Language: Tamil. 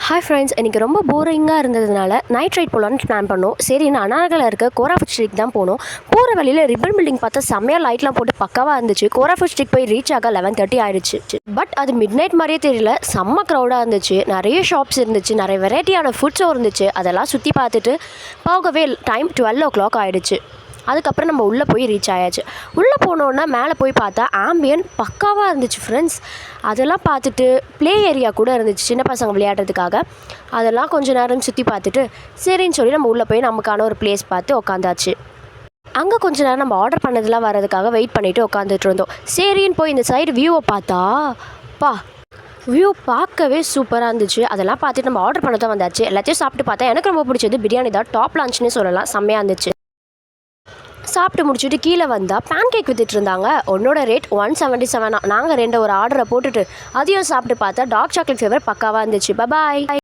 ஹாய் ஃப்ரெண்ட்ஸ், இன்றைக்கி ரொம்ப போரிங்காக இருந்ததுனால நைட் ரைட் போகலான்னு பிளான் பண்ணோம். சரி, நான் அனார்கலில் இருக்க கோராஃபுட் ஸ்ட்ரீட் தான் போனோம். போகிற வழியில் ரிப்பன் பில்டிங் பார்த்தா செம்மையாக லைட்லாம் போட்டு பக்காவாக இருந்துச்சு. கோராஃபுட் ஸ்ட்ரீட் போய் ரீச் ஆக 11:30 ஆயிடுச்சு. பட் அது மிட் நைட் மாதிரியே தெரியல, செம்ம க்ரௌடாக இருந்துச்சு. நிறைய ஷாப்ஸ் இருந்துச்சு, நிறைய வெரைட்டியான ஃபுட்ஸும் இருந்துச்சு. அதெல்லாம் சுற்றி பார்த்துட்டு போகவே டைம் 12 o'clock ஆகிடுச்சு. அதுக்கப்புறம் நம்ம உள்ளே போய் ரீச் ஆயாச்சு. உள்ளே போனோன்னா மேலே போய் பார்த்தா ஆம்பியன் பக்காவாக இருந்துச்சு ஃப்ரெண்ட்ஸ். அதெல்லாம் பார்த்துட்டு ப்ளே ஏரியா கூட இருந்துச்சு சின்ன பசங்க விளையாடுறதுக்காக. அதெல்லாம் கொஞ்சம் நேரம் சுற்றி பார்த்துட்டு சரின்னு சொல்லி நம்ம உள்ளே போய் நமக்கான ஒரு பிளேஸ் பார்த்து உட்காந்தாச்சு. அங்கே கொஞ்ச நேரம் நம்ம ஆர்டர் பண்ணதெல்லாம் வரதுக்காக வெயிட் பண்ணிவிட்டு உட்காந்துட்டு இருந்தோம். சரின்னு போய் இந்த சைடு வியூவை பார்த்தா வியூ பார்க்கவே சூப்பராக இருந்துச்சு. அதெல்லாம் பார்த்துட்டு நம்ம ஆர்டர் பண்ண தான் வந்தாச்சு. எல்லாத்தையும் சாப்பிட்டு பார்த்தா எனக்கு ரொம்ப பிடிச்சது பிரியாணி தான். டாப் லான்ச்னே சொல்லலாம், செம்மையாக இருந்துச்சு. சாப்பிட்டு முடிச்சுட்டு கீழே வந்தால் பேன் கேக் வித்துட்டு இருந்தாங்க. ஒன்னோட ரேட் 177. நாங்கள் ஒரு ஆர்டரை போட்டுட்டு அதையும் சாப்பிட்டு பார்த்தா டார்க் சாக்லேட் ஃப்ளேவர் பக்காவாக இருந்துச்சு. பாய்.